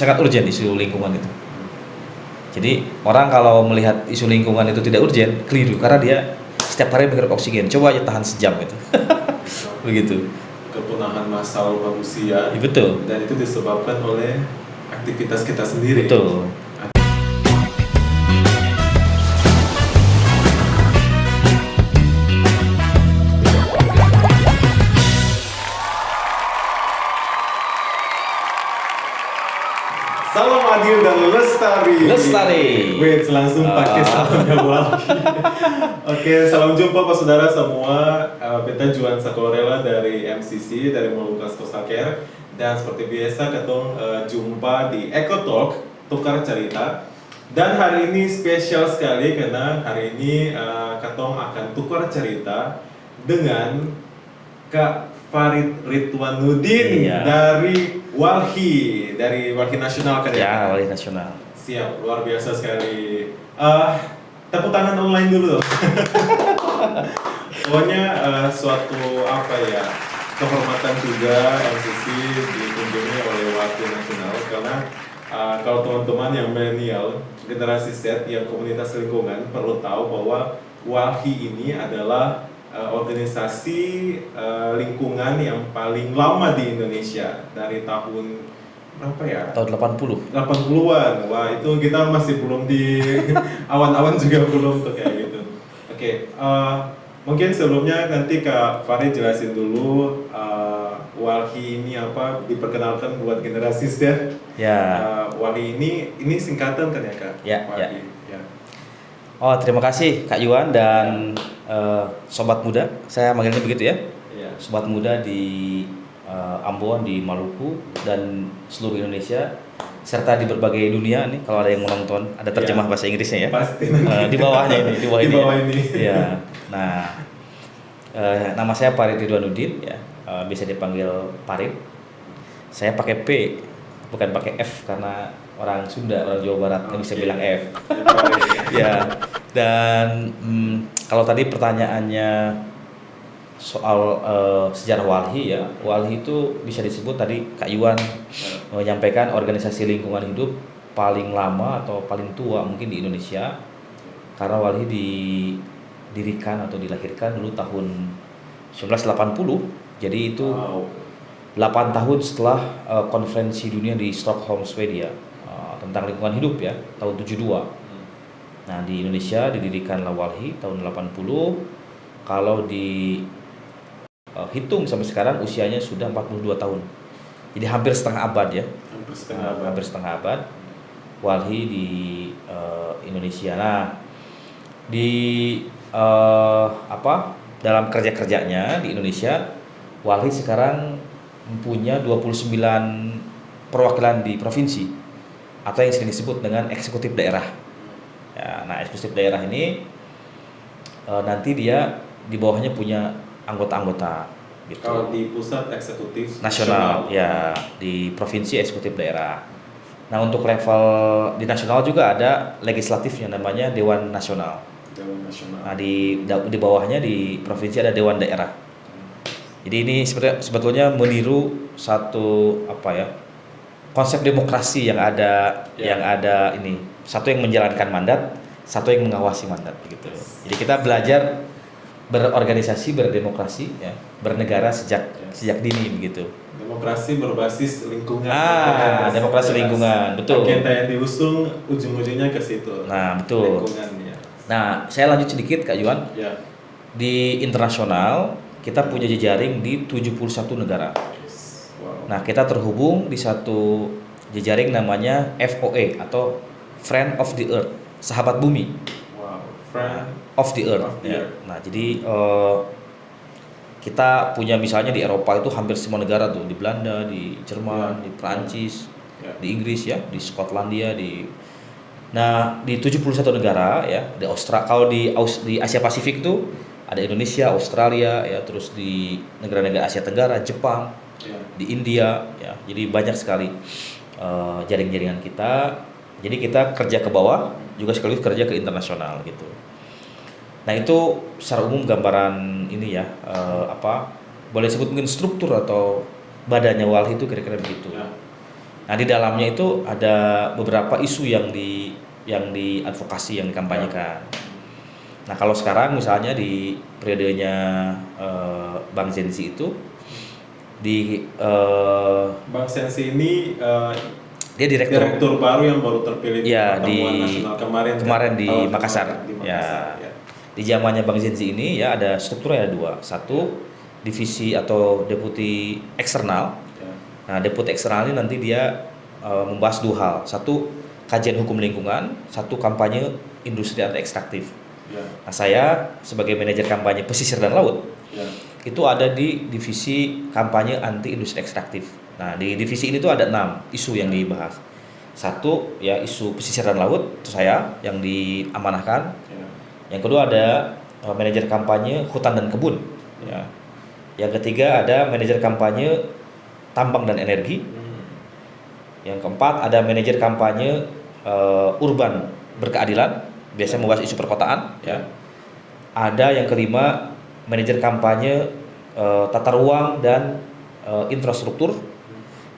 sangat urgent isu lingkungan itu. Jadi orang kalau melihat isu lingkungan itu tidak urgent, keliru karena dia setiap hari menghirup oksigen. Coba aja tahan sejam gitu. Begitu. Kepunahan massal manusia. Ya, betul. Dan itu disebabkan oleh aktivitas kita sendiri. Betul. Salam adil dan lestari. Lestari. Wait, langsung pakai salamnya Walhi. Oke, salam jumpa Pak Saudara semua. Beta Juan Sakorela dari MCC, dari Molucas Coastal Care. Dan seperti biasa, ketong jumpa di Eco Talk, tukar cerita. Dan hari ini spesial sekali karena hari ini ketong akan tukar cerita dengan Kak Farid Ridwanudin dari Walhi Nasional kan ya? Ya, Walhi Nasional. Siap, luar biasa sekali. Tepuk tangan online dulu dong. Pokoknya suatu apa ya, kehormatan juga MCC dikunjungi oleh Walhi Nasional karena kalau teman-teman yang milenial, generasi Z yang komunitas lingkungan perlu tahu bahwa Walhi ini adalah organisasi lingkungan yang paling lama di Indonesia dari tahun berapa ya? Tahun 80. 80-an. Wah, itu kita masih belum di awan-awan juga belum tuh kayak gitu. Oke, mungkin sebelumnya nanti Kak Farid jelasin dulu Walhi ini apa, diperkenalkan buat generasi Z. Ya. Walhi ini singkatan kan ya Kak? Ya, Walhi. ya. Oh, terima kasih Kak Yuan dan sobat muda. Saya manggilnya begitu ya. Ya. Sobat muda di Ambon, di Maluku dan seluruh Indonesia serta di berbagai dunia nih. Kalau ada yang mau nonton, ada terjemah bahasa Inggrisnya ya. Pasti. Di bawahnya ini, di bawah ini. Ya. Nah, nama saya Farid Ridwanudin ya. Bisa dipanggil Farid. Saya pakai P, bukan pakai F karena orang Sunda, orang Jawa Barat nggak bisa bilang F. Ya. Dan kalau tadi pertanyaannya soal sejarah Walhi ya, Walhi itu bisa disebut tadi Kak Yuan menyampaikan organisasi lingkungan hidup paling lama atau paling tua mungkin di Indonesia, karena Walhi didirikan atau dilahirkan dulu tahun 1980, jadi itu 8 tahun setelah konferensi dunia di Stockholm, Swedia tentang lingkungan hidup ya, tahun 72. Nah, di Indonesia didirikanlah Walhi tahun 80. Kalau hitung sampai sekarang usianya sudah 42 tahun. Jadi hampir setengah abad ya. Hampir setengah abad Walhi di Indonesia. Nah, di dalam kerja-kerjanya di Indonesia, Walhi sekarang mempunyai 29 perwakilan di provinsi atau yang sering disebut dengan eksekutif daerah. Ya, nah eksekutif daerah ini nanti dia di bawahnya punya anggota-anggota gitu. Kalau di pusat eksekutif nasional, ya di provinsi eksekutif daerah. Nah untuk level di nasional juga ada legislatif yang namanya Dewan Nasional. Dewan Nasional. Nah di bawahnya di provinsi ada Dewan Daerah. Jadi ini sebetulnya meniru satu konsep demokrasi yang ada ini. Satu yang menjalankan mandat, satu yang mengawasi mandat begitu. Jadi kita belajar berorganisasi, berdemokrasi ya, bernegara sejak dini begitu. Demokrasi berbasis lingkungan. Demokrasi lingkungan, betul. Agenda yang diusung ujung-ujungnya ke situ. Nah, betul. Lingkungan ya. Nah, saya lanjut sedikit Kak Yuan. Ya. Di internasional kita punya jejaring di 71 negara. Wow. Nah, kita terhubung di satu jejaring namanya FOE atau Friend of the Earth, sahabat bumi. Wow, Friend of the Earth. Ya. Nah, jadi kita punya misalnya di Eropa itu hampir semua negara tuh, di Belanda, di Jerman, di Prancis, di Inggris ya, di Skotlandia, Nah, di 71 negara ya, kalau di Asia Pasifik itu ada Indonesia, Australia ya, terus di negara-negara Asia Tenggara, Jepang, di India ya. Jadi banyak sekali jaring-jaringan kita. Jadi kita kerja ke bawah juga sekaligus kerja ke internasional gitu. Nah itu secara umum gambaran ini ya, boleh sebut mungkin struktur atau badannya Walhi itu kira-kira begitu. Nah, di dalamnya itu ada beberapa isu yang diadvokasi, yang dikampanyekan. Nah, kalau sekarang misalnya di periodenya Bang Zenzi itu di Bang Sensi ini dia direktur baru yang baru terpilih di ya pertemuan nasional kemarin di tahun Makassar. kemarin, di Ya. Makassar, ya. Di zamannya Bang Zenzi ini ya ada strukturnya ada dua. Satu divisi atau deputi eksternal. Ya. Nah, deputi eksternal ini nanti dia membahas dua hal. Satu, kajian hukum lingkungan, satu kampanye industri anti ekstraktif. Ya. Nah, saya sebagai manajer kampanye pesisir dan laut Ya. itu ada di divisi kampanye anti industri ekstraktif. Nah, di divisi ini tuh ada 6 isu yang dibahas. Satu ya isu pesisir dan laut, itu saya yang diamanahkan. Ya. Yang kedua ada manajer kampanye hutan dan kebun. Ya. Yang ketiga ada manajer kampanye tambang dan energi. Yang keempat ada manajer kampanye urban berkeadilan, biasanya membahas isu perkotaan. Ya. Ada yang kelima manajer kampanye tata ruang dan infrastruktur.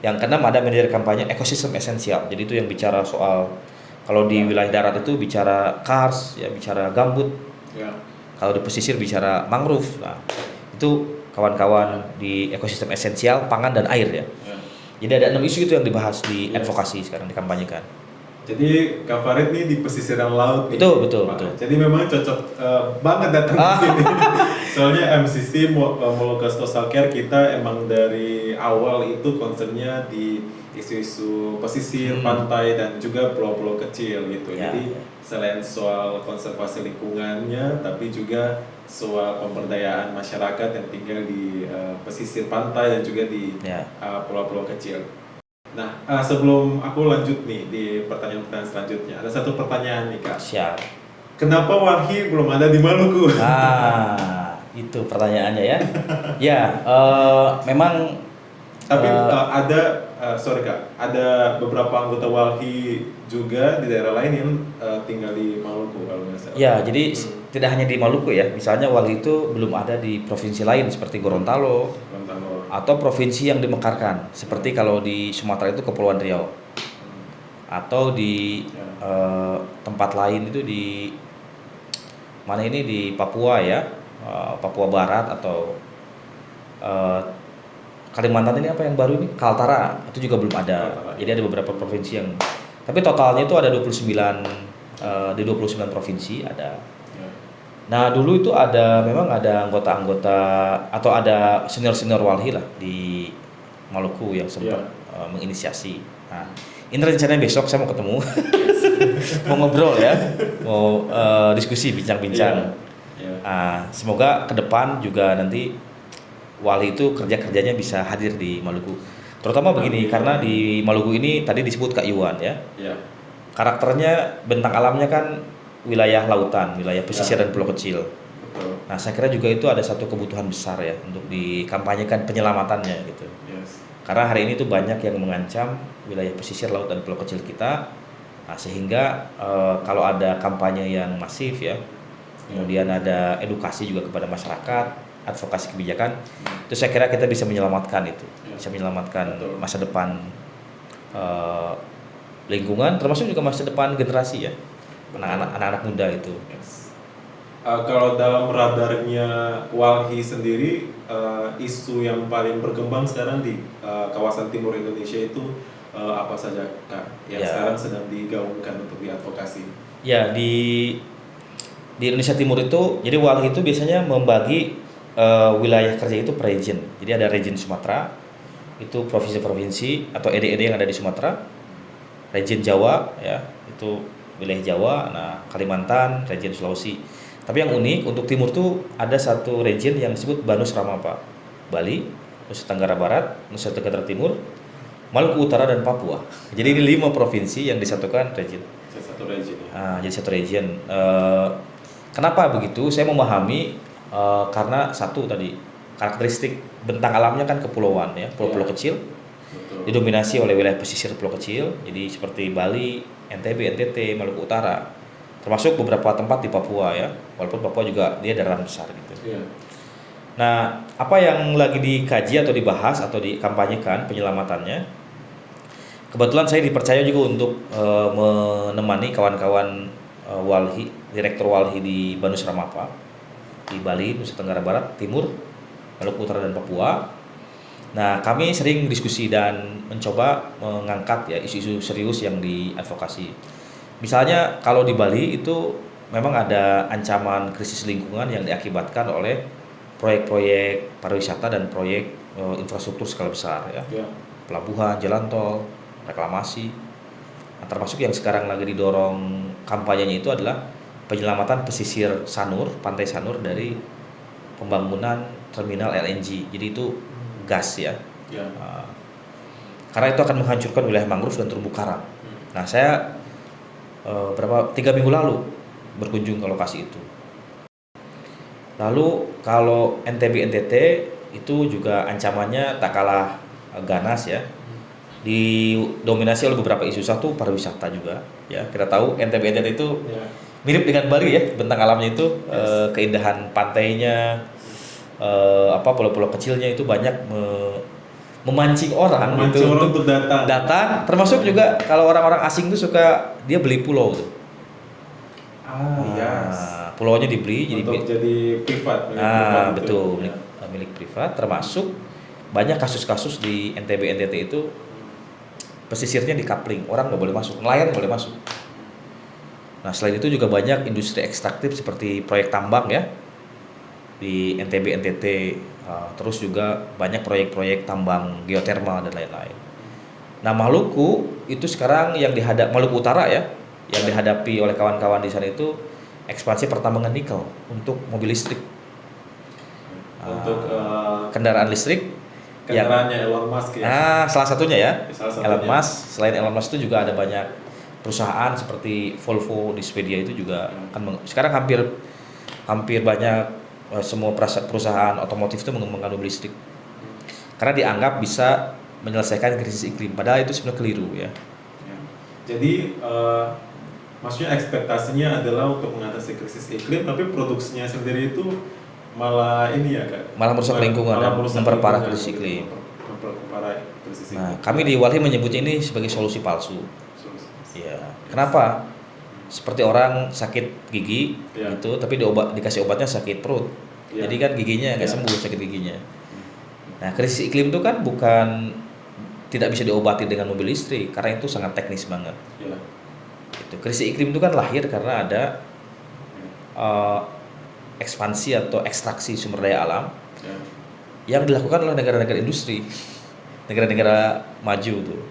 Yang keenam ada manajer kampanye ekosistem esensial. Jadi itu yang bicara soal kalau di wilayah darat itu bicara kars, ya bicara gambut. Ya. Kalau di pesisir bicara mangrove. Nah, itu kawan-kawan di ekosistem esensial, pangan dan air ya. Ya. Jadi ada 6 isu itu yang dibahas di advokasi sekarang dikampanyekan. Jadi Kak Farid nih di pesisiran laut nih. Betul. Jadi memang cocok banget datang ke sini. Soalnya MCC Molucas Coastal Care kita emang dari awal itu concernnya di isu-isu pesisir, pantai dan juga pulau-pulau kecil gitu. Ya. Jadi selain soal konservasi lingkungannya, tapi juga soal pemberdayaan masyarakat yang tinggal di pesisir pantai dan juga di pulau-pulau kecil. Nah, sebelum aku lanjut nih di pertanyaan-pertanyaan selanjutnya, ada satu pertanyaan nih Kak. Siap. Kenapa Walhi belum ada di Maluku? Itu pertanyaannya ya. Ya, memang. Tapi sorry Kak, ada beberapa anggota Walhi juga di daerah lain yang tinggal di Maluku kalau nggak salah. Ya, jadi tidak hanya di Maluku ya. Misalnya Walhi itu belum ada di provinsi lain seperti Gorontalo. Atau provinsi yang dimekarkan, seperti kalau di Sumatera itu Kepulauan Riau, atau di tempat lain itu di mana ini di Papua ya, Papua Barat atau Kalimantan ini apa yang baru ini Kaltara itu juga belum ada. Jadi ada beberapa provinsi yang, tapi totalnya itu ada 29 di 29 provinsi ada. Nah dulu itu memang ada anggota-anggota atau ada senior-senior Walhi lah di Maluku yang sempat menginisiasi. Nah ini rencananya besok saya mau ketemu, mau ngobrol ya, mau diskusi bincang-bincang. Semoga ke depan juga nanti Walhi itu kerja-kerjanya bisa hadir di Maluku. Terutama begini, karena di Maluku ini tadi disebut Kak Iwan ya. Karakternya bentang alamnya kan wilayah lautan, wilayah pesisir dan pulau kecil. Nah, saya kira juga itu ada satu kebutuhan besar ya untuk dikampanyekan penyelamatannya gitu. Karena hari ini tuh banyak yang mengancam wilayah pesisir, laut dan pulau kecil kita. Nah, sehingga kalau ada kampanye yang masif ya, kemudian ada edukasi juga kepada masyarakat, advokasi kebijakan, itu saya kira kita bisa menyelamatkan itu, bisa menyelamatkan masa depan lingkungan, termasuk juga masa depan generasi ya. Anak-anak muda itu. Kalau dalam radarnya Walhi sendiri, isu yang paling berkembang sekarang di kawasan timur Indonesia itu apa saja Kak? Yang sekarang sedang digaungkan untuk diadvokasi? Ya, di Indonesia Timur itu, jadi Walhi itu biasanya membagi wilayah kerja itu per region. Jadi ada region Sumatera, itu provinsi-provinsi atau ED-ED yang ada di Sumatera. Region Jawa ya, itu wilayah Jawa, nah Kalimantan, region Sulawesi. Tapi yang unik untuk timur tuh ada satu region yang disebut Banus Ramapa, Bali, Nusa Tenggara Barat, Nusa Tenggara Timur, Maluku Utara dan Papua. Jadi ini 5 provinsi yang disatukan region. Satu region. Jadi satu region. Kenapa begitu? Saya memahami karena satu tadi karakteristik bentang alamnya kan kepulauan ya, pulau-pulau kecil. Didominasi oleh wilayah pesisir pulau kecil, jadi seperti Bali, NTB, NTT, Maluku Utara, termasuk beberapa tempat di Papua ya, walaupun Papua juga dia daerah besar gitu. Nah, apa yang lagi dikaji atau dibahas atau dikampanyekan penyelamatannya? kebetulan saya dipercaya juga untuk menemani kawan-kawan walhi, direktur walhi di Banus Ramapa, di Bali, Nusa Tenggara Barat, Timur, Maluku Utara dan Papua. Nah, kami sering diskusi dan mencoba mengangkat ya isu-isu serius yang diadvokasi. Misalnya kalau di Bali itu memang ada ancaman krisis lingkungan yang diakibatkan oleh proyek-proyek pariwisata dan proyek infrastruktur skala besar ya. Pelabuhan, jalan tol, reklamasi. Nah, termasuk yang sekarang lagi didorong kampanyenya itu adalah penyelamatan pesisir Sanur, pantai Sanur dari pembangunan terminal LNG. Jadi itu gas ya. Karena itu akan menghancurkan wilayah mangrove dan terumbu karang. Nah, saya 3 minggu lalu berkunjung ke lokasi itu. Lalu kalau NTB NTT itu juga ancamannya tak kalah ganas ya. Didominasi oleh beberapa isu. Satu, pariwisata juga ya. Kita tahu NTB NTT itu mirip dengan Bali ya, bentang alamnya itu, keindahan pantainya, pulau-pulau kecilnya itu banyak memancing orang gitu untuk datang. Termasuk juga kalau orang-orang asing tuh suka dia beli pulau tuh. Pulaunya dibeli jadi privat. Betul, milik privat. Termasuk banyak kasus-kasus di NTB NTT itu pesisirnya dikapling, orang nggak boleh masuk, nelayan nggak boleh masuk. Nah, selain itu juga banyak industri ekstraktif seperti proyek tambang ya di NTB NTT. Terus juga banyak proyek-proyek tambang geotermal dan lain-lain. Nah, Maluku itu sekarang Maluku Utara ya, yang dihadapi oleh kawan-kawan di sana itu ekspansi pertambangan nikel untuk mobil listrik, untuk kendaraan listrik. Kendaraannya Elon Musk ya. Salah satunya ya. Elon Musk. Selain Elon Musk itu juga ada banyak perusahaan seperti Volvo di Swedia itu juga sekarang hampir banyak semua perusahaan otomotif itu mengembangkan mobil listrik. Karena dianggap bisa menyelesaikan krisis iklim. Padahal itu sebenarnya keliru ya. Jadi maksudnya ekspektasinya adalah untuk mengatasi krisis iklim, tapi produksinya sendiri itu malah ini ya Kak. Malah merusak lingkungan dan memperparah krisis iklim. Nah, kami di Walhi menyebutnya ini sebagai solusi palsu. Ya. Kenapa? Seperti orang sakit gigi gitu, tapi dikasih obatnya sakit perut. Jadi kan giginya nggak sembuh sakit giginya. Nah, krisis iklim itu kan tidak bisa diobati dengan mobil listrik karena itu sangat teknis banget. Gitu. Krisis iklim itu kan lahir karena ada ekspansi atau ekstraksi sumber daya alam yang dilakukan oleh negara-negara industri, negara-negara maju tuh.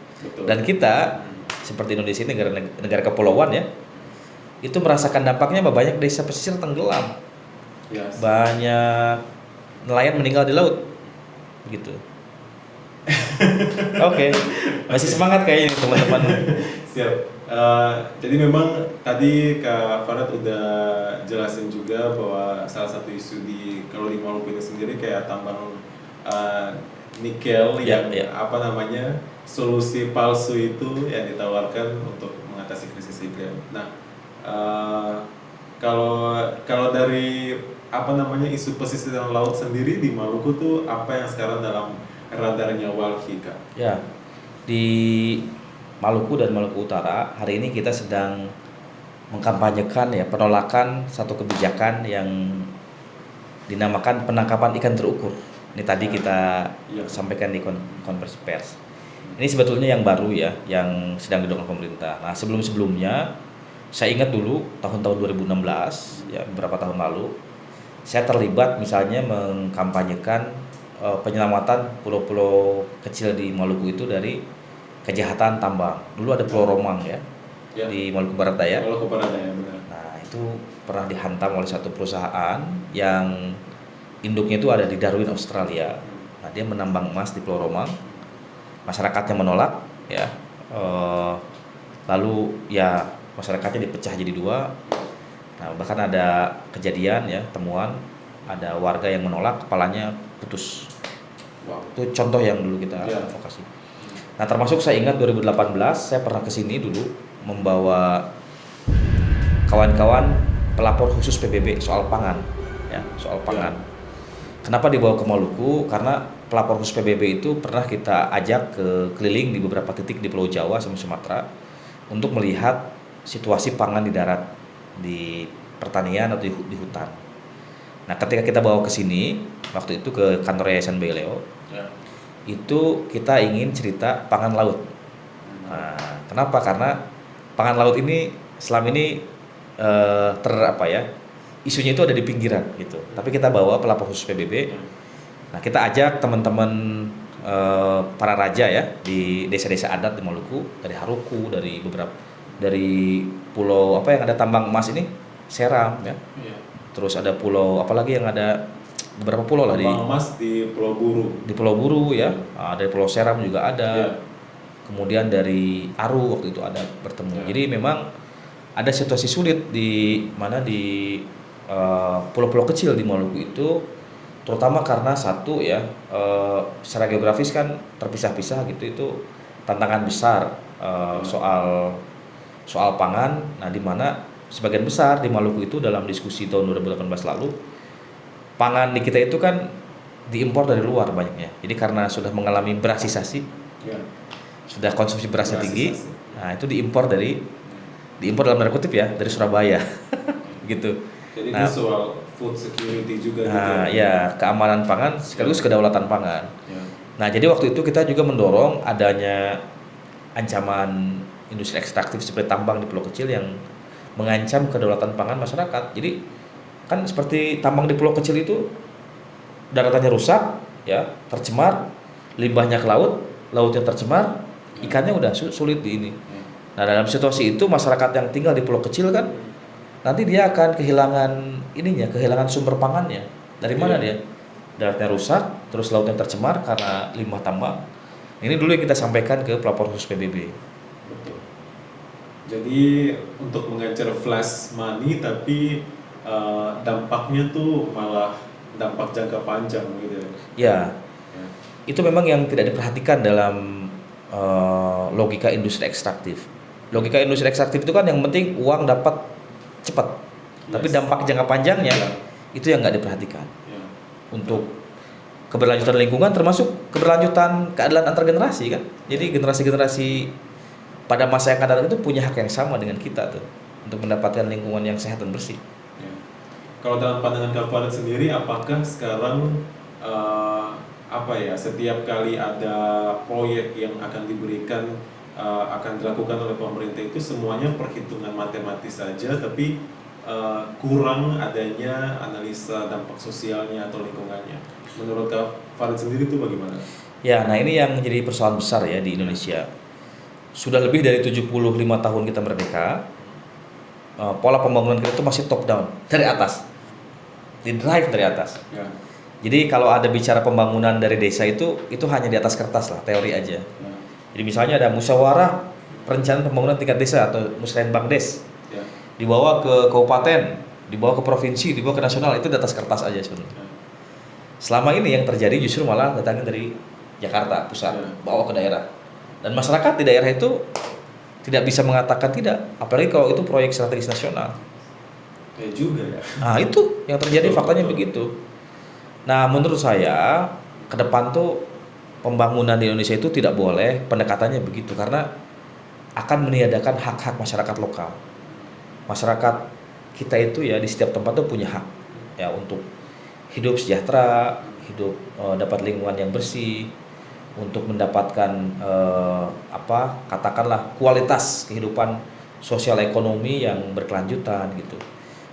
Dan kita seperti Indonesia ini negara kepulauan ya, itu merasakan dampaknya banyak desa pesisir tenggelam, banyak nelayan meninggal di laut, gitu. Oke. Masih semangat kayaknya teman-teman. Siap. Jadi memang tadi Kak Farad udah jelasin juga bahwa salah satu isu kalau di Maluku ini sendiri kayak tambang nikel yang solusi palsu itu yang ditawarkan untuk mengatasi krisis iklim. Nah, kalau dari isu pesisir laut sendiri di Maluku tuh apa yang sekarang dalam radarnya Walhi, Kak? Ya, di Maluku dan Maluku Utara hari ini kita sedang mengkampanyekan ya penolakan satu kebijakan yang dinamakan penangkapan ikan terukur. Ini tadi kita sampaikan di konferensi pers. Ini sebetulnya yang baru ya, yang sedang didorong pemerintah. Nah, sebelum-sebelumnya saya ingat dulu tahun-tahun 2016 ya, beberapa tahun lalu saya terlibat misalnya mengkampanyekan penyelamatan pulau-pulau kecil di Maluku itu dari kejahatan tambang. Dulu ada Pulau Romang ya, di Maluku Barat Daya. Maluku Barat Daya, benar. Nah, itu pernah dihantam oleh satu perusahaan yang induknya itu ada di Darwin, Australia. Nah, dia menambang emas di Pulau Romang. Masyarakatnya menolak ya. Lalu ya masyarakatnya dipecah jadi dua. Nah, bahkan ada kejadian ya, temuan ada warga yang menolak, kepalanya putus. Itu contoh yang dulu kita advokasi. Nah, termasuk saya ingat 2018 saya pernah kesini dulu membawa kawan-kawan pelapor khusus PBB soal pangan ya, soal pangan. Kenapa dibawa ke Maluku? Karena pelapor khusus PBB itu pernah kita ajak ke keliling di beberapa titik di Pulau Jawa sama Sumatera untuk melihat situasi pangan di darat, di pertanian atau di hutan. Nah, ketika kita bawa ke sini, waktu itu ke kantor Yayasan Baileo, Ya. itu kita ingin cerita pangan laut. Nah, kenapa? Karena pangan laut ini selama ini isunya itu ada di pinggiran gitu. Tapi kita bawa pelapor khusus PBB. Nah, kita ajak teman-teman para raja ya di desa-desa adat di Maluku, dari Haruku, dari pulau apa yang ada tambang emas ini, Seram ya. Iya. Terus ada pulau apalagi yang ada beberapa pulau lah Tambang emas di Pulau Buru. di Pulau Buru ya. Dari Pulau Seram juga ada. Iya. Kemudian dari Aru waktu itu ada bertemu. Ya. Jadi memang ada situasi sulit di mana di pulau-pulau kecil di Maluku itu, terutama karena satu ya secara geografis kan terpisah-pisah gitu, itu tantangan besar soal pangan. Nah, di mana sebagian besar di Maluku itu dalam diskusi tahun 2018 lalu, pangan di kita itu kan diimpor dari luar banyaknya. Jadi karena sudah mengalami berasisasi, Ya. sudah konsumsi berasnya tinggi, Berasisasi. nah itu diimpor dalam tanda kutip ya dari Surabaya gitu. Jadi Nah, itu soal food security juga Nah, gitu. ya keamanan pangan sekaligus kedaulatan pangan. Ya. Nah, jadi waktu itu kita juga mendorong adanya ancaman industri ekstraktif seperti tambang di pulau kecil yang mengancam kedaulatan pangan masyarakat. Jadi kan seperti tambang di pulau kecil itu daratannya rusak, ya, tercemar, limbahnya ke laut, lautnya tercemar, ikannya udah sulit di ini. Nah, dalam situasi itu masyarakat yang tinggal di pulau kecil kan nanti dia akan kehilangan sumber pangannya. Dari mana dia? Daratnya rusak, terus lautnya tercemar karena limbah tambang. Ini dulu yang kita sampaikan ke pelapor khusus PBB. Betul. Jadi untuk mengejar flash money tapi dampaknya tuh malah dampak jangka panjang gitu ya. Ya, Ya. itu memang yang tidak diperhatikan dalam logika industri ekstraktif. Logika industri ekstraktif itu kan yang penting uang dapat cepat, tapi Yes. dampak jangka panjangnya Ya. itu yang nggak diperhatikan. Ya. Untuk keberlanjutan lingkungan termasuk keberlanjutan keadilan antar generasi kan. Jadi generasi-generasi pada masa yang akan datang itu punya hak yang sama dengan kita tuh untuk mendapatkan lingkungan yang sehat dan bersih. Ya. Kalau dalam pandangan Kak Farid sendiri, apakah sekarang setiap kali ada proyek yang akan diberikan akan dilakukan oleh pemerintah itu semuanya perhitungan matematis saja, tapi kurang adanya analisa dampak sosialnya atau lingkungannya. Menurut Kak Farid sendiri itu bagaimana? Ya, nah ini yang menjadi persoalan besar ya di Indonesia. Sudah lebih dari 75 tahun kita merdeka, pola pembangunan kita itu masih top down, dari atas. Di drive dari atas. Ya. Jadi kalau ada bicara pembangunan dari desa itu hanya di atas kertas lah, teori aja. Ya. Jadi misalnya ada musyawarah perencanaan pembangunan tingkat desa atau musrenbangdes, Ya. dibawa ke kabupaten, dibawa ke provinsi, dibawa ke nasional, itu di atas kertas aja sebenarnya. Ya. Selama ini yang terjadi justru malah datangnya dari Jakarta pusat, bawa ke daerah. Dan masyarakat di daerah itu tidak bisa mengatakan tidak, apalagi kalau itu proyek strategis nasional. Ya juga ya. Nah, itu yang terjadi, Betul, faktanya betul. begitu. Nah, menurut saya ke depan tuh pembangunan di Indonesia itu tidak boleh pendekatannya begitu, karena akan meniadakan hak-hak masyarakat lokal. Masyarakat kita itu ya di setiap tempat tuh punya hak ya untuk hidup sejahtera, hidup dapat lingkungan yang bersih, untuk mendapatkan katakanlah kualitas kehidupan sosial ekonomi yang berkelanjutan gitu.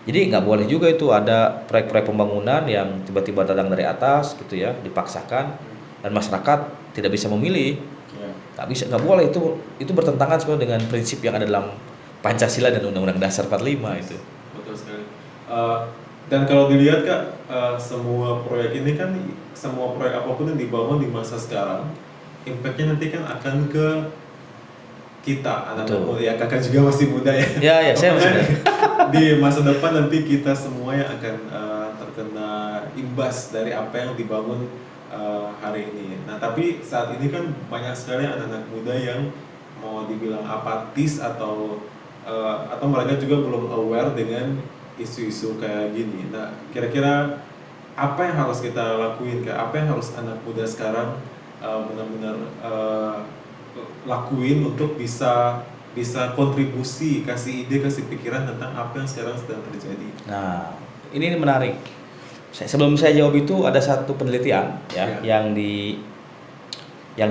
Jadi nggak boleh juga itu ada proyek-proyek pembangunan yang tiba-tiba datang dari atas gitu ya, dipaksakan dan masyarakat tidak bisa memilih. Ya. Nggak boleh, itu bertentangan sebenarnya dengan prinsip yang ada dalam Pancasila dan Undang-Undang Dasar 45 itu. Betul sekali. Dan kalau dilihat Kak, semua proyek ini kan, semua proyek apapun yang dibangun di masa sekarang, impactnya nanti kan akan ke kita, anak-anak muda. Ya kakak juga masih muda ya. Ya, saya masih muda. Di masa depan nanti kita semua yang akan terkena imbas dari apa yang dibangun hari ini. Nah tapi saat ini kan banyak sekali anak-anak muda yang mau dibilang apatis atau mereka juga belum aware dengan isu-isu kayak gini. Nah kira-kira apa yang harus kita lakuin, Kak? Apa yang harus anak muda sekarang benar-benar lakuin untuk bisa bisa kontribusi, kasih ide, kasih pikiran tentang apa yang sekarang sedang terjadi. Nah, ini menarik. Sebelum saya jawab itu ada satu penelitian Ya. yang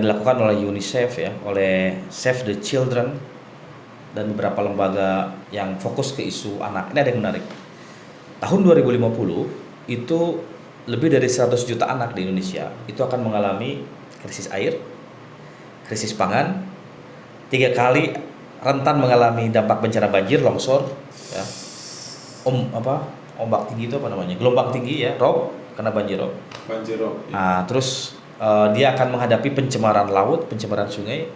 dilakukan oleh UNICEF ya, oleh Save the Children dan beberapa lembaga yang fokus ke isu anak. Ini ada yang menarik. Tahun 2050 itu lebih dari 100 juta anak di Indonesia itu akan mengalami krisis air, krisis pangan, 3 kali rentan mengalami dampak bencana banjir, longsor, ya, ombak tinggi itu apa namanya, gelombang tinggi ya, rob, kena banjir rob. Banjir rob. Ya. Nah, terus dia akan menghadapi pencemaran laut, pencemaran sungai,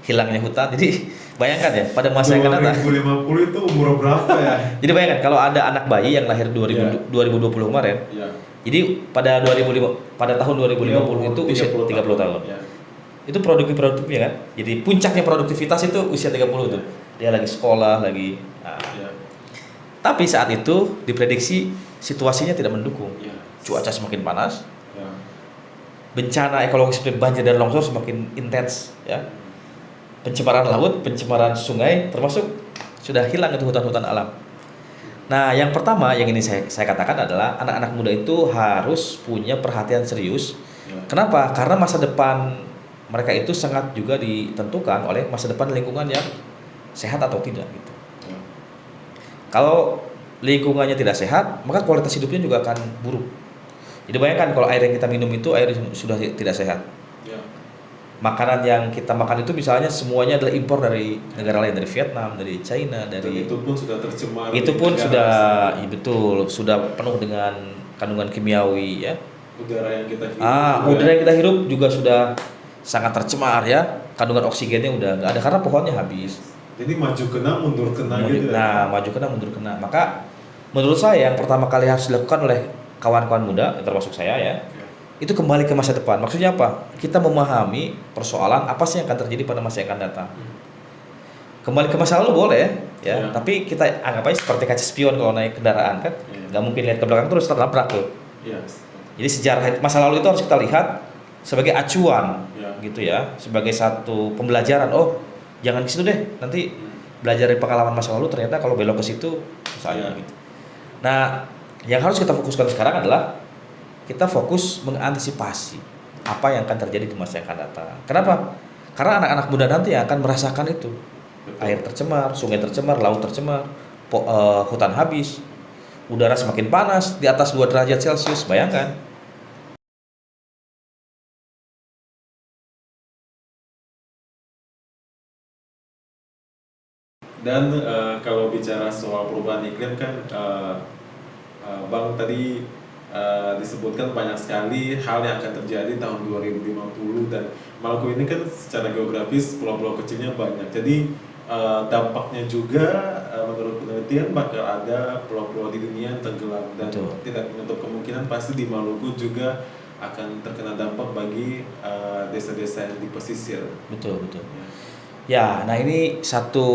hilangnya hutan. Jadi bayangkan ya, pada masa yang akan datang. 2050 itu umur berapa ya? Jadi bayangkan kalau ada anak bayi yang lahir 2020 kemarin. Ya. Jadi pada tahun 2050 itu usia 30 tahun. Ya. Itu produktifnya kan. Jadi puncaknya produktivitas itu usia 30 tuh. Dia lagi sekolah, lagi. Nah. Ya. Tapi saat itu diprediksi situasinya tidak mendukung. Ya. Cuaca semakin panas. Ya. Bencana ekologi seperti banjir dan longsor semakin intens ya. Pencemaran laut, pencemaran sungai, termasuk sudah hilang itu hutan-hutan alam. Nah, yang pertama yang ini saya katakan adalah anak-anak muda itu harus punya perhatian serius. Ya. Kenapa? Karena masa depan mereka itu sangat juga ditentukan oleh masa depan lingkungan yang sehat atau tidak gitu. Ya. Kalau lingkungannya tidak sehat, maka kualitas hidupnya juga akan buruk. Jadi bayangkan kalau air yang kita minum itu air yang sudah tidak sehat. Ya. Makanan yang kita makan itu misalnya semuanya adalah impor dari negara lain, dari Vietnam, dari China, Dan dari itu pun sudah tercemar. itu pun di sudah negara ya betul, sudah penuh dengan kandungan kimiawi ya. udara yang kita hirup. Udara yang kita hirup juga sudah sangat tercemar ya. Kandungan oksigennya udah nggak ada karena pohonnya habis. Jadi maju kena mundur kena gitu. Nah, maju kena mundur kena. Maka menurut saya yang pertama kali harus dilakukan oleh kawan-kawan muda, termasuk saya ya, itu kembali ke masa depan. Maksudnya apa? Kita memahami persoalan apa sih yang akan terjadi pada masa yang akan datang. Kembali ke masa lalu boleh ya, tapi kita anggap aja seperti kaca spion kalau naik kendaraan kan, nggak mungkin lihat ke belakang terus terlabrak tuh. Jadi sejarah masa lalu itu harus kita lihat sebagai acuan, gitu ya, sebagai satu pembelajaran. Oh, jangan ke situ deh, nanti belajar dari pengalaman masa lalu ternyata kalau belok ke situ misalnya gitu. Nah, yang harus kita fokuskan sekarang adalah kita fokus mengantisipasi apa yang akan terjadi di masa yang akan datang. Kenapa? Karena anak-anak muda nanti yang akan merasakan itu. Betul. Air tercemar, sungai tercemar, laut tercemar, hutan habis, udara semakin panas di atas 2 derajat Celcius, bayangkan. Dan kalau bicara soal perubahan iklim kan, Bang tadi disebutkan banyak sekali hal yang akan terjadi tahun 2050 dan Maluku ini kan secara geografis pulau-pulau kecilnya banyak. Jadi dampaknya juga menurut penelitian bakal ada pulau-pulau di dunia yang tenggelam dan Betul. tidak menutup kemungkinan pasti di Maluku juga akan terkena dampak bagi desa-desa yang di pesisir. Betul. Ya, nah ini satu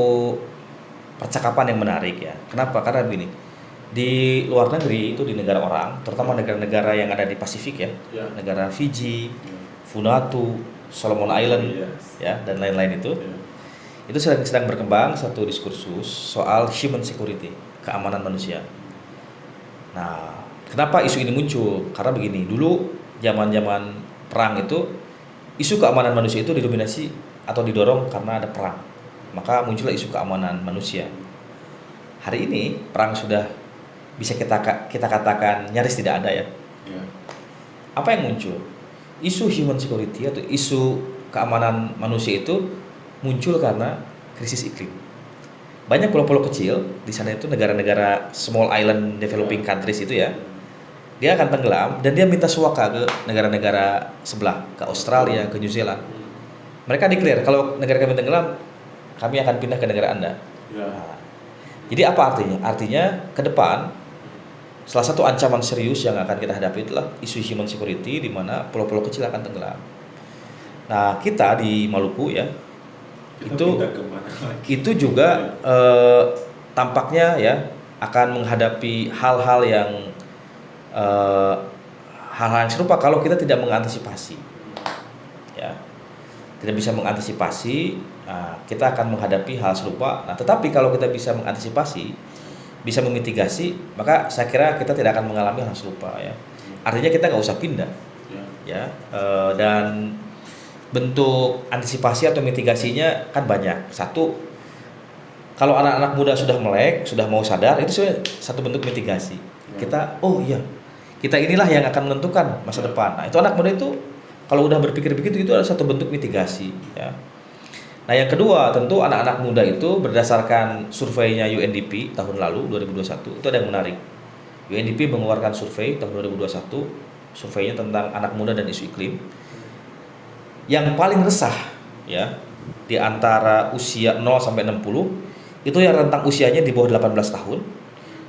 percakapan yang menarik ya. Kenapa? Karena begini. Di luar negeri itu di negara orang, terutama negara-negara yang ada di Pasifik ya, negara Fiji, Vanuatu, Solomon Island, ya dan lain-lain itu sedang berkembang satu diskursus soal human security, keamanan manusia. Nah, kenapa isu ini muncul? Karena begini, dulu zaman-zaman perang itu isu keamanan manusia itu didominasi atau didorong karena ada perang, maka muncullah isu keamanan manusia. Hari ini perang sudah bisa kita katakan nyaris tidak ada ya. Apa yang muncul? Isu human security atau isu keamanan manusia itu muncul karena krisis iklim. Banyak pulau-pulau kecil di sana itu negara-negara small island developing countries itu ya, dia akan tenggelam dan dia minta suaka ke negara-negara sebelah, ke Australia, ke New Zealand. Mereka declare kalau negara kami tenggelam, kami akan pindah ke negara Anda. Nah, jadi apa artinya? Artinya ke depan salah satu ancaman serius yang akan kita hadapi adalah isu human security di mana pulau-pulau kecil akan tenggelam. Nah, kita di Maluku ya, itu juga tampaknya ya akan menghadapi hal-hal yang hal-hal yang serupa kalau kita tidak mengantisipasi. Ya, tidak bisa mengantisipasi, nah, kita akan menghadapi hal serupa. Nah, tetapi kalau kita bisa mengantisipasi, bisa memitigasi, maka saya kira kita tidak akan mengalami hal serupa ya. Artinya kita nggak usah pindah, ya. Dan bentuk antisipasi atau mitigasinya kan banyak. Satu, kalau anak-anak muda sudah melek, sudah mau sadar, itu sebenarnya satu bentuk mitigasi. Kita, oh iya, kita inilah yang akan menentukan masa depan. Nah, itu anak muda itu kalau udah berpikir begitu, itu adalah satu bentuk mitigasi ya. Nah, yang kedua, tentu anak-anak muda itu berdasarkan surveinya UNDP tahun lalu 2021, itu ada yang menarik. UNDP mengeluarkan survei tahun 2021, surveinya tentang anak muda dan isu iklim. Yang paling resah ya di antara usia 0 sampai 60 itu yang rentang usianya di bawah 18 tahun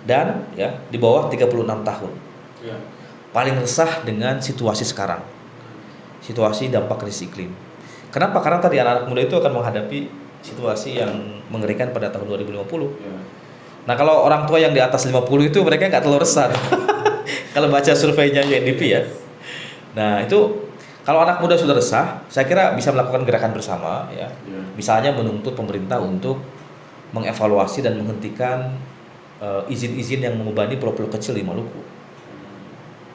dan ya di bawah 36 tahun. Paling resah dengan situasi sekarang. Situasi dampak krisis iklim. Kenapa? Karena tadi anak-anak muda itu akan menghadapi situasi yang mengerikan pada tahun 2050. Nah, kalau orang tua yang di atas 50 itu mereka nggak terlalu resah. Kalau baca surveinya UNDP ya. Nah, itu kalau anak muda sudah resah, saya kira bisa melakukan gerakan bersama ya. Misalnya menuntut pemerintah untuk mengevaluasi dan menghentikan izin-izin yang membebani pulau-pulau kecil di Maluku.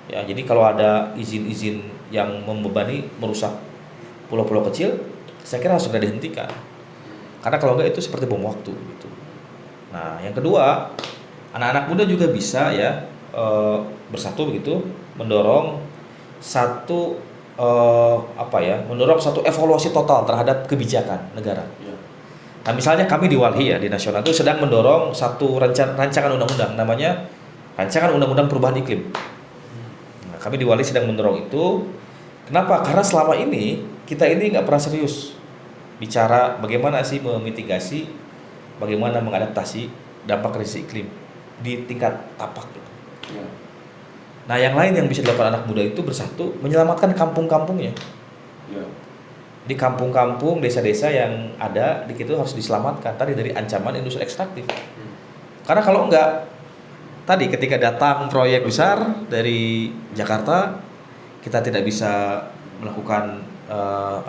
Ya, jadi kalau ada izin-izin yang membebani merusak pulau-pulau kecil, saya kira harus segera dihentikan. Karena kalau enggak itu seperti bom waktu gitu. Nah, yang kedua, anak-anak muda juga bisa ya bersatu begitu mendorong satu mendorong satu evaluasi total terhadap kebijakan negara. Nah, misalnya kami di Walhi ya di nasional itu sedang mendorong satu rancangan undang-undang namanya rancangan undang-undang perubahan iklim. Kami di Walhi sedang mendorong itu. Kenapa? Karena selama ini kita ini nggak pernah serius bicara bagaimana sih memitigasi, bagaimana mengadaptasi dampak krisis iklim di tingkat tapak. Nah, yang lain yang bisa dilakukan anak muda itu bersatu menyelamatkan kampung-kampungnya. Di kampung-kampung, desa-desa yang ada di situ harus diselamatkan tadi dari ancaman industri ekstraktif. Karena kalau enggak, tadi ketika datang proyek besar dari Jakarta, kita tidak bisa melakukan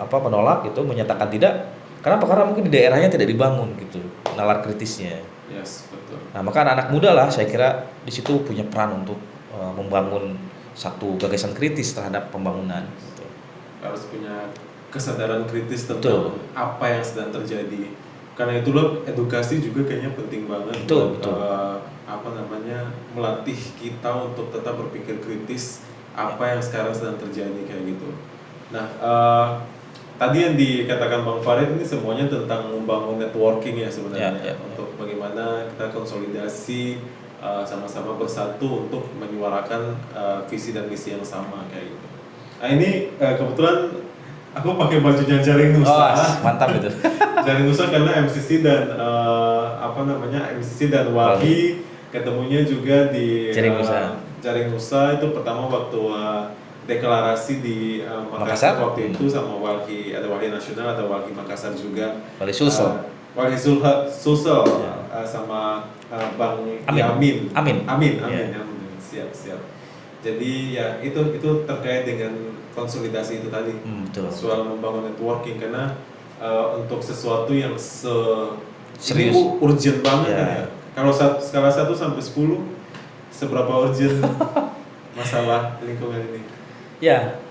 menolak gitu, menyatakan tidak. Kenapa? Karena mungkin di daerahnya tidak dibangun gitu, nalar kritisnya. Betul. Nah, maka anak muda lah saya kira di situ punya peran untuk membangun satu gagasan kritis terhadap pembangunan. Gitu. Harus punya kesadaran kritis tentang apa yang sedang terjadi. Karena itulah edukasi juga kayaknya penting banget buat melatih kita untuk tetap berpikir kritis apa yang sekarang sedang terjadi kayak gitu. Nah, tadi yang dikatakan Bang Farid ini semuanya tentang membangun networking ya sebenarnya untuk bagaimana kita konsolidasi sama-sama bersatu untuk menyuarakan visi dan misi yang sama kayak gitu. Nah, ini kebetulan aku pakai bajunya Jaring Nusa. Mantap itu. Jaring Nusa karena MCC dan MCC dan Walhi ketemunya juga di Jaring Nusa itu pertama waktu deklarasi di Makassar waktu itu sama Walhi, ada Walhi Nasional, ada Walhi Makassar juga. Walhi Sulsel. Walhi Sulsel sama Bang Amin. Siap. Jadi ya itu terkait dengan konsolidasi itu tadi. Soal membangun networking karena untuk sesuatu yang serius, urgent banget kan ya. Kalau skala 1 sampai 10 seberapa urgent masalah lingkungan ini? Ya,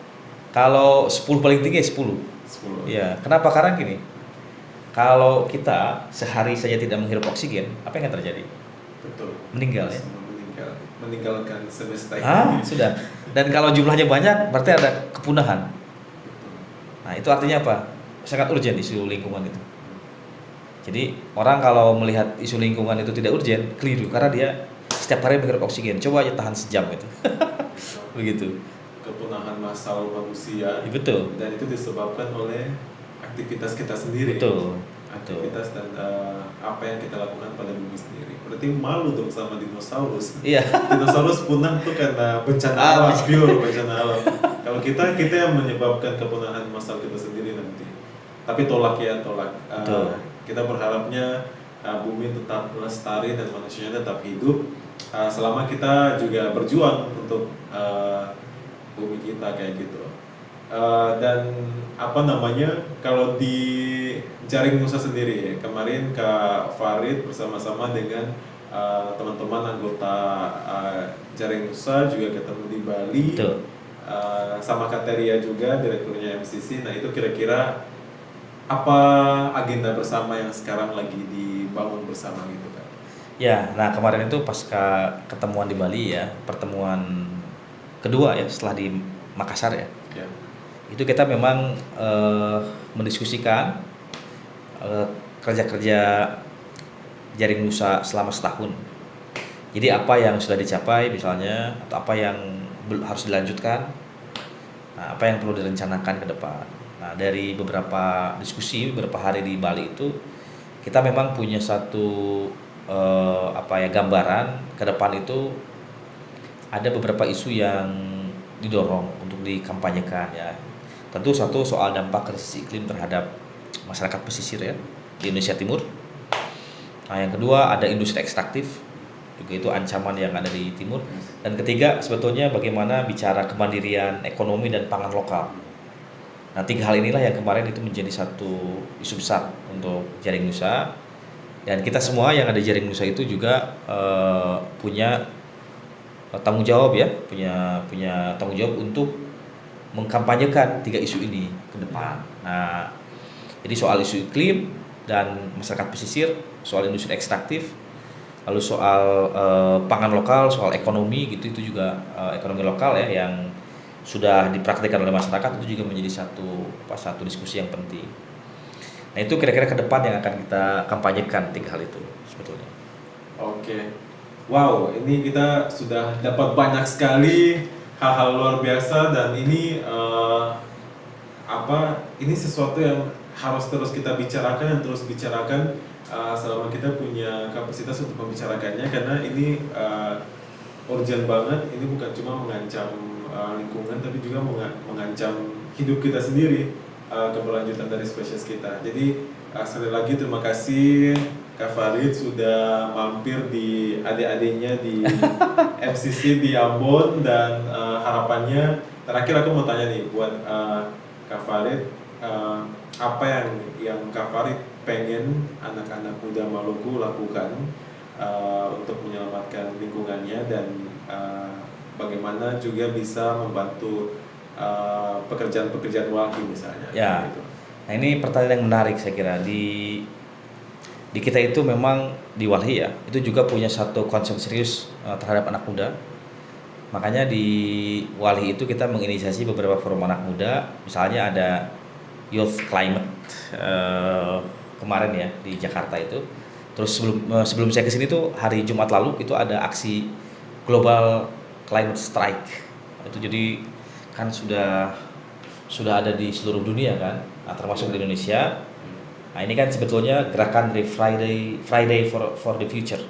kalau 10 paling tinggi 10. Ya, kenapa? Karena gini, kalau kita sehari saja tidak menghirup oksigen, apa yang akan terjadi? Betul. Meninggal ya. Meninggalkan semesta ini. Sudah. Dan kalau jumlahnya banyak, berarti ada kepunahan. Nah, itu artinya apa? Sangat urgent isu lingkungan itu. Jadi orang kalau melihat isu lingkungan itu tidak urgent, keliru karena dia setiap hari menghirup oksigen. Coba aja tahan sejam itu. Begitu. Kepunahan massal manusia. Betul. Dan itu disebabkan oleh aktivitas kita sendiri. Betul. Aktivitas dan apa yang kita lakukan pada bumi sendiri. Berarti malu dong sama dinosaurus. Iya. Dinosaurus punah tuh karena bencana alam, pure bencana alam. Kalau kita yang menyebabkan kepunahan massal kita sendiri nanti. Tapi tolak. Kita berharapnya bumi tetap lestari dan manusianya tetap hidup selama kita juga berjuang untuk bumi kita kayak gitu. Dan apa namanya, kalau di Jaring Nusa sendiri kemarin Kak Farid bersama-sama dengan teman-teman anggota Jaring Nusa juga ketemu di Bali. Betul. Sama Kak Teria juga direkturnya MCC. Nah itu kira-kira apa agenda bersama yang sekarang lagi dibangun bersama gitu kan? Ya, nah kemarin itu pasca ketemuan di Bali ya, pertemuan kedua ya setelah di Makassar ya. Ya. Itu kita memang mendiskusikan kerja-kerja Jaring Nusa selama setahun. Jadi apa yang sudah dicapai misalnya, atau apa yang harus dilanjutkan, nah, apa yang perlu direncanakan ke depan. Nah dari beberapa diskusi, beberapa hari di Bali itu, kita memang punya satu gambaran ke depan itu ada beberapa isu yang didorong untuk dikampanyekan ya. Tentu satu soal dampak krisis iklim terhadap masyarakat pesisir ya di Indonesia Timur. Nah, yang kedua ada industri ekstraktif, juga itu ancaman yang ada di timur. Dan ketiga sebetulnya bagaimana bicara kemandirian ekonomi dan pangan lokal. Nah 3 hal inilah yang kemarin itu menjadi satu isu besar untuk Jaring Nusa. Dan kita semua yang ada di Jaring Nusa itu juga punya tanggung jawab ya, punya tanggung jawab untuk mengkampanyekan 3 isu ini ke depan. Nah, jadi soal isu iklim dan masyarakat pesisir, soal industri ekstraktif, lalu soal pangan lokal, soal ekonomi gitu, itu juga ekonomi lokal ya yang sudah dipraktikkan oleh masyarakat, itu juga menjadi satu diskusi yang penting. Nah itu kira-kira ke depan yang akan kita kampanyekan 3 hal itu sebetulnya. Oke. Wow, ini kita sudah dapat banyak sekali hal-hal luar biasa, dan ini ini sesuatu yang harus terus kita bicarakan dan terus bicarakan selama kita punya kapasitas untuk membicarakannya, karena ini urgent banget. Ini bukan cuma mengancam lingkungan, tapi juga mengancam hidup kita sendiri, keberlanjutan dari spesies kita. Jadi sekali lagi terima kasih Kak Farid sudah mampir di adik-adiknya di MCC di Ambon, dan harapannya terakhir aku mau tanya nih buat Kak Farid, apa yang Kak Farid pengen anak-anak muda Maluku lakukan untuk menyelamatkan lingkungannya, dan bagaimana juga bisa membantu pekerjaan-pekerjaan walhi misalnya. Ya. Gitu. Nah ini pertanyaan yang menarik saya kira. Di kita itu memang di Walhi ya, itu juga punya satu konsep serius terhadap anak muda. Makanya di Walhi itu kita menginisiasi beberapa forum anak muda. Misalnya ada Youth Climate kemarin ya di Jakarta itu. Terus sebelum saya kesini tuh hari Jumat lalu itu ada aksi Global Climate Strike. Itu jadi kan sudah ada di seluruh dunia kan, nah, termasuk di Indonesia. Nah ini kan sebetulnya gerakan dari Friday for the Future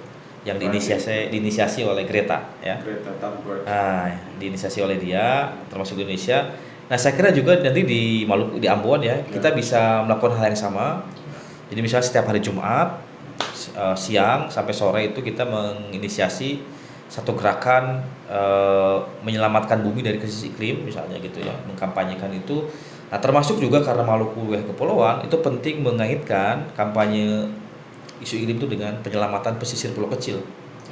yang diinisiasi oleh Greta ya. Greta Thunberg. Nah, diinisiasi oleh dia, termasuk di Indonesia. Nah saya kira juga nanti di Maluku, di Ambon ya, kita bisa melakukan hal yang sama. Jadi misalnya setiap hari Jumat siang sampai sore itu kita menginisiasi satu gerakan menyelamatkan bumi dari krisis iklim misalnya gitu ya, mengkampanyekan itu. Nah termasuk juga karena Maluku wilayah kepulauan, itu penting mengaitkan kampanye isu iklim itu dengan penyelamatan pesisir pulau kecil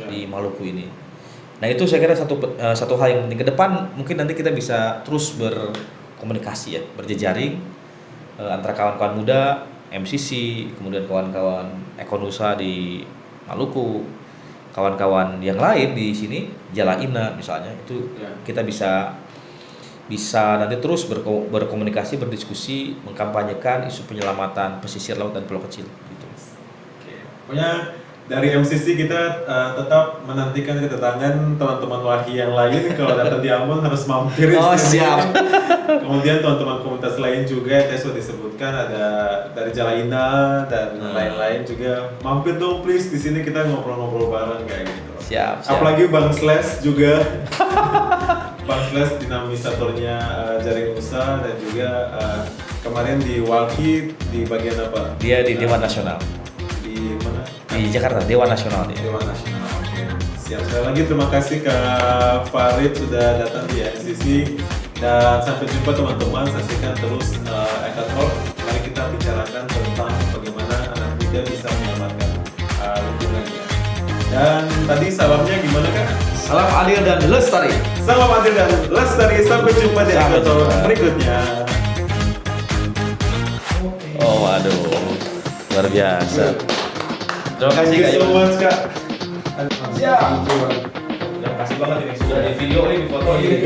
di Maluku ini. Nah itu saya kira satu hal yang penting ke depan. Mungkin nanti kita bisa terus berkomunikasi ya, berjejaring antara kawan-kawan muda MCC, kemudian kawan-kawan Ekonusa di Maluku, kawan-kawan yang lain di sini Jalaina misalnya, itu kita bisa nanti terus berkomunikasi, berdiskusi, mengkampanyekan isu penyelamatan pesisir laut dan pulau kecil gitu. Oke. Pokoknya dari MCC kita tetap menantikan kedatangan teman-teman Walhi yang lain. Kalau datang di Ambon harus mampir. Oh siap. Kemudian teman-teman komunitas lain juga yang sudah disebutkan, ada dari Jalaina dan lain-lain juga, mampir dong please di sini, kita ngobrol-ngobrol bareng kayak gitu. Siap. Apalagi Bang Slash juga. Bang Slash dinamisatornya Jaring Nusa, dan juga kemarin di Walhi di bagian apa? Dia di Dewan Nasional. Di mana? Di Jakarta, Dewan Nasional dia. Dewan Nasional. Oke. Siap. Sekali lagi terima kasih Kak Farid sudah datang di MCC. Dan sampai jumpa teman-teman, saksikan terus Eka Talk. Mari kita bicarakan tentang bagaimana anak muda bisa menyelamatkan lingkungannya. Dan tadi salamnya gimana Kak? Salam adil dan lestari. Salam adil dan lestari. Sampai jumpa di Eka Talk berikutnya. Oh waduh, luar biasa. Terima kasih Thank Kak you so Yul. much Kak. Siap. Terima kasih banget ini sudah di video ini, di foto ini.